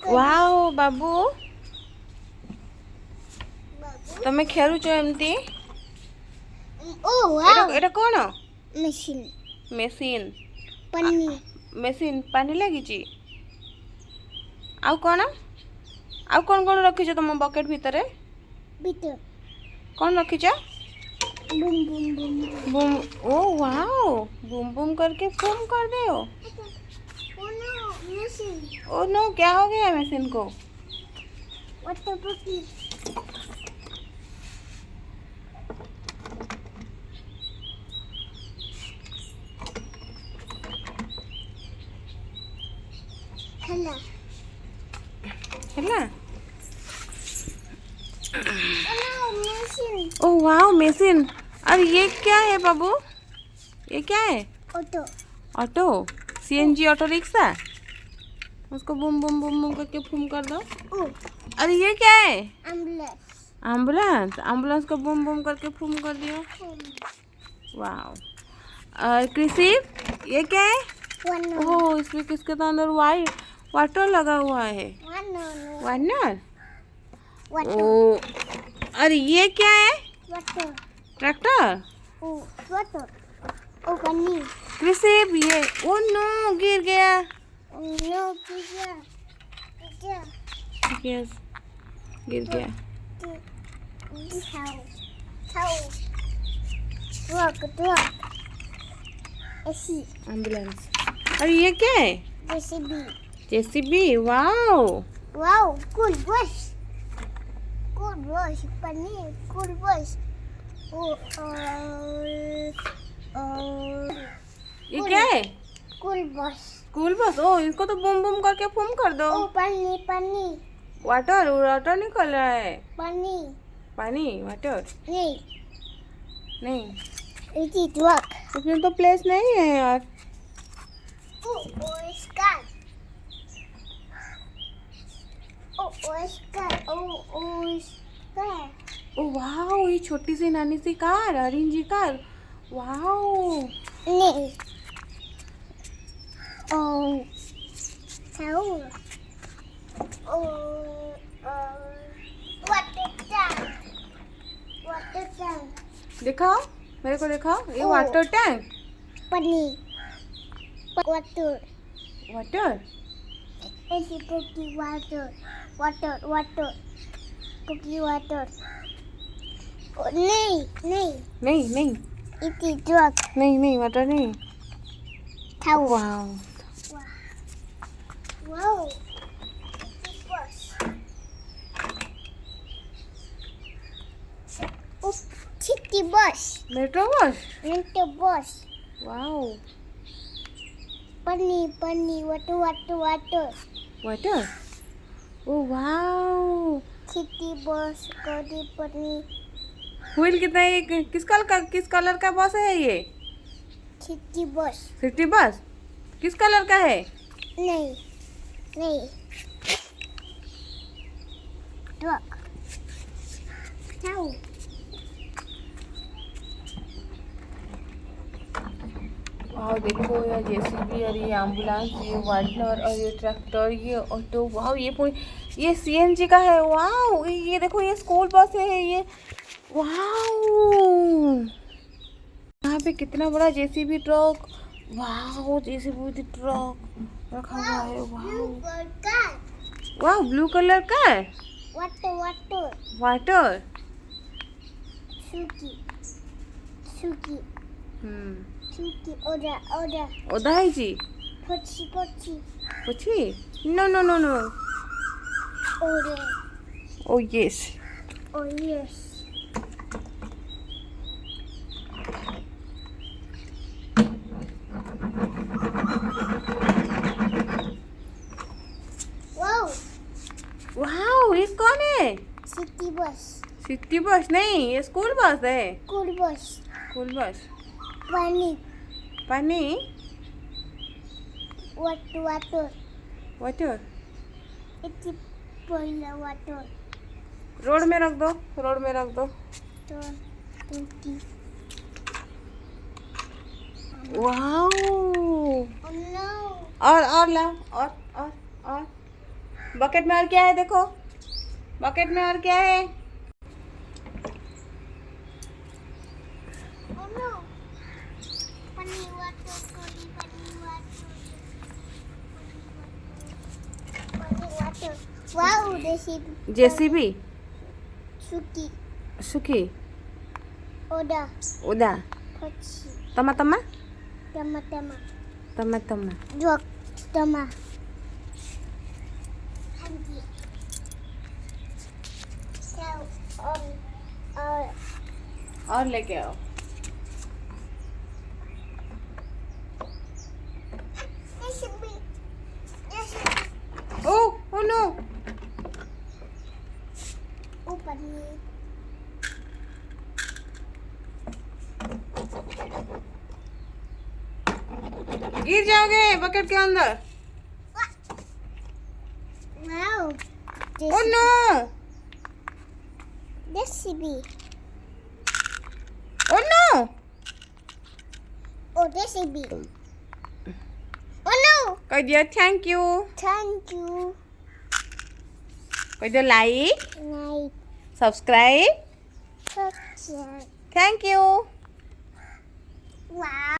Wow बाबू तमे खेलुच एमती oh wow एटा कोन machine machine पन्नी मेसिन पानी लागिची आउ कोन रखिछ तुम बकेट भितरे भीतर कौन रखिछ boom boom boom boom oh wow boom boom करके बूम कर दे हो oh no machine oh no क्या हो गया मशीन को वाटर पकी हेला हैला oh no machine oh wow machine अरे ये क्या है बाबू ये क्या है auto auto CNG auto rickshaw उसको बूम बूम बूम बूम करके फूम कर दो ओ अरे ये क्या है एम्बुलेंस एम्बुलेंस एम्बुलेंस को बूम बूम करके फूम कर दियो वाओ और कृषि ये क्या है वन ओह इसमें किसके तो अंदर वाइट वाटर लगा हुआ है वन वाटर वाटर ओ अरे ये क्या है वाटर ट्रैक्टर ओ वाटर ओ पन्नी कृषि ये ओ नो गिर गया नो पिज्जा यस गिर गया ट्रक ऐसी एम्बुलेंस अरे ये क्या है JCB JCB wow wow cool बस पन्नी कूल बस ओ ये क्या है कूल बस स्कूल बस ओ इसको तो बूम बूम करके फूम कर दो ओ पन्नी वाटर वाटर निकल रहा है पन्नी पानी वाटर नहीं नहीं इसी ट्रक उसमें तो प्लेस नहीं है यार ओ स्कार ओ स्कार ओ स्कार ओ वाओ ये छोटी सी नानी सी कार ऑरेंज कार वाओ नहीं ओ साउर ओ वाटर टैंक दिखाओ मेरे को दिखाओ ये वाटर टैंक पन्नी वाटर वाटर ऐसी कुकी वाटर कुकी वाटर नहीं नहीं इसी ट्रक नहीं वाटर नहीं था wow wow city bus metro bus wow पन्नी water water oh wow city bus गाड़ी पन्नी व्हील कितना है किस कलर का बस है ये सिटी बस किस कलर का है नहीं ट्रक जाओ वाओ देखो ये जेसीबी और ये एम्बुलेंस ये वाइटनर और ये ट्रैक्टर ये ऑटो वाओ ये सीएनजी का है वाओ ये देखो ये स्कूल बस है ये वाओ यहाँ पे कितना बड़ा JCB truck wow JCB truck रखा हुआ है वाओ ब्लू कलर का है वाटर सुकी ओदा है जी पछी नो ओ यस वाओ ये कौन है सिटी बस नहीं ये स्कूल बस है स्कूल बस पानी वाटर रोड में रख दो वाओ और ला और बकेट में और क्या है देखो, बकेट में और क्या है? Oh no. Funny water, funny water. Funny water. Wow, this is JCB. Suki. Suki. Oda. Udah. Kochi. Tama-tama. Tama-tama. Tama-tama. Dua. Tama. Handi. Now on. और लेके आओ. This should be. This should be. Oh no. Open me. गिर जाओगे bucket के अंदर. Wow. Oh no. This should be. Oh no. Oh, this should be. Oh no. कह दिया thank you. Thank you. कह दिया like, Night. Subscribe. Picture. Thank you. Wow.